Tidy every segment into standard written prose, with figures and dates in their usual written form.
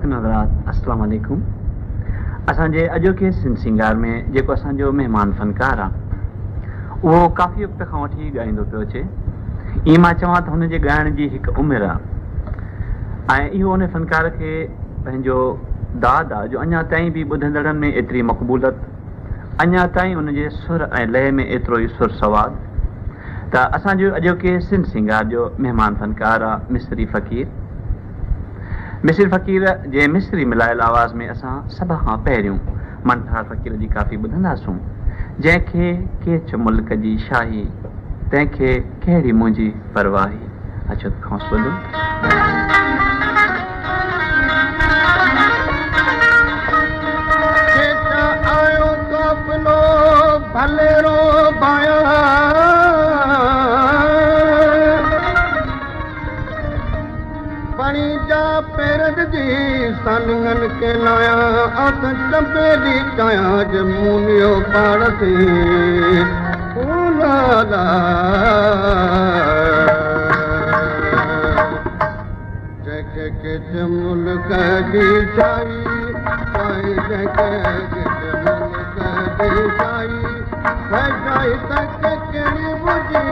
खातिन हज़रात अस्सलाम वालेकुम। असांजे अॼोके सिंध सिंगार में जेको असांजो महिमान फ़नकार आहे उहो काफ़ी वक़्त खां वठी ॻाईंदो पियो अचे। ईअं मां चवां त हुनजे ॻाइण जी हिकु उमिरि आहे ऐं इहो उन फ़नकार खे पंहिंजो दाद आहे जो अञा ताईं बि ॿुधंदड़नि में एतिरी मक़बूलत, अञा ताईं उनजे सुर ऐं लय में एतिरो ई सुर सवाद। त असांजो अॼोके सिंध सिंगार जो महिमान फ़नकार आहे मिस्री फ़क़ीर। मिस्री फ़क़ीर जे मिस्री मिलायल आवाज़ में असां सभ खां पहिरियों मनठार फ़क़ीर जी काफ़ी ॿुधंदासूं, जंहिंखे केच मुल्क जी शाही, तंहिंखे कहिड़ी मुंहिंजी परवाही। अचो त खौंस ॿुधो। भलेरो बाया पानी जा पेरन जी सानगन के लाया अस चंपे दी चाया जमुनियो पाड़सी ओला जके के जमुल की शाही शाही जके के जमुल की शाही शाही तक केड़ी मुझी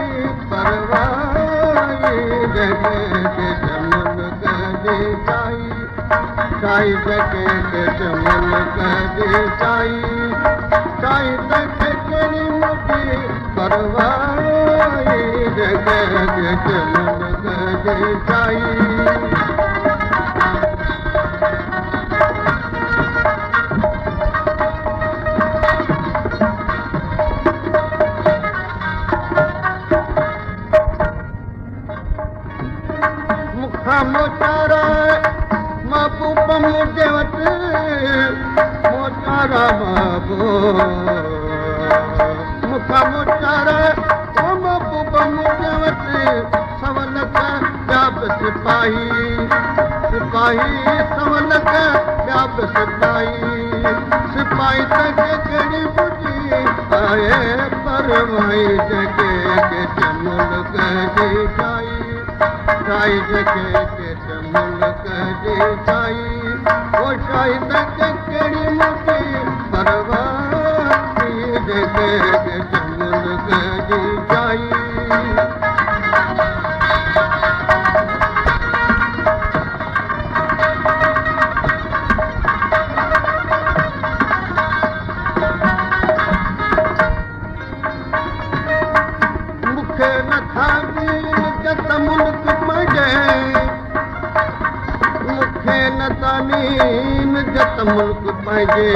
परवाही जके के जमुल की शाही शाही जके के जमुल की शाही शाही तक केड़ी मुझी परवाही जके के जमुल की शाही। मोचारा महबूब मुझे वट मोचारा महबूब मुखा मोचारा ओ महबूब मुझे वट सवलत ॿिया बि सिपाही सिपाही सवलत ॿिया बि सिपाही सिपाही तंहिंखे कहिड़ी बुझी आहे परवाही जके के जमुल जी शाही शाही जके के जमुल जी शाही ओ शाही तंहिंखे कहिड़ी मुझी परवाही जके के जमुल जी शाही। जत मुल्क पंहिंजे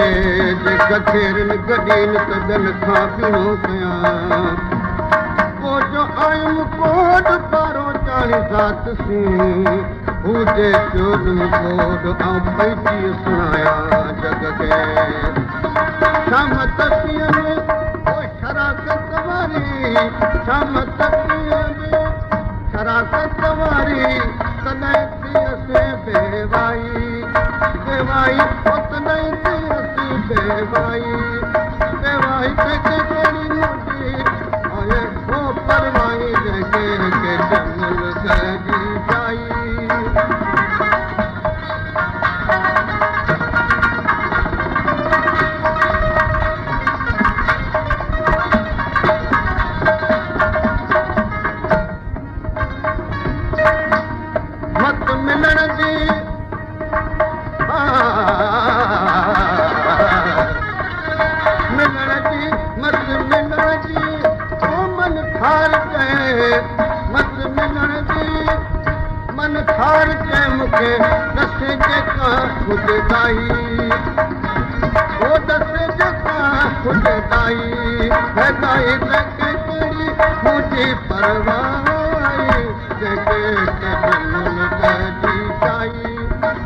जे गठेरनि गॾीन कदन खां पीणो कयां को जो आयुम कोड पारो चाणी साथ सी हुजे चोदम कोड ऐं पैची सुणायां जग खे शाम तकीअ में ओ शराकत वारी शाम तकीअ में शराकत वारी तॾहिं थी असे बेवाई बेवाई उतनाई थी असी बेवाई बेवाई तंहिंखे कहिड़ी मुझी आए ओ परवाही जके के जमुल जी शाही। मत मिलण जी मन थार के मुखे दसे जेका खुद दाई ओ दसे जेका खुद दाई है दाई तके केड़ी मुझी परवाही जके के जमुल जी शाही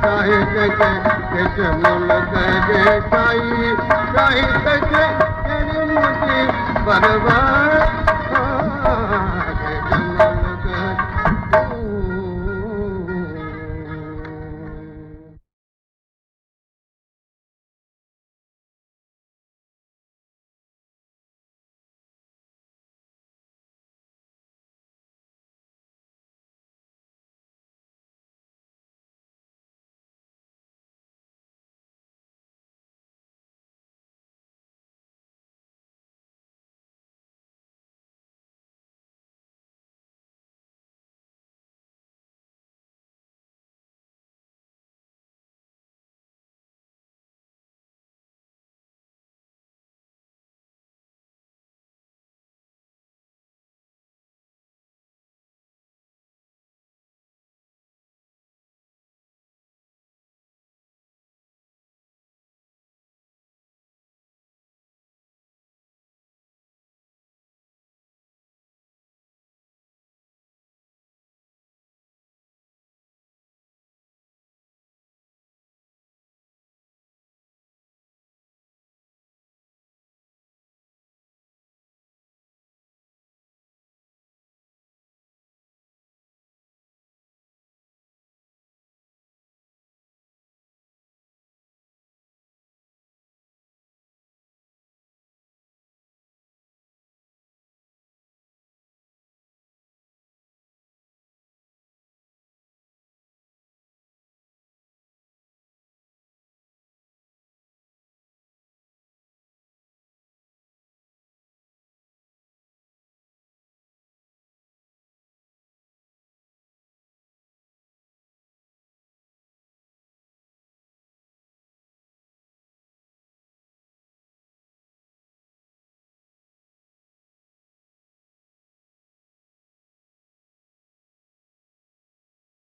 शाही जके के जमुल जी शाही शाही तके केड़ी मुझी परवाही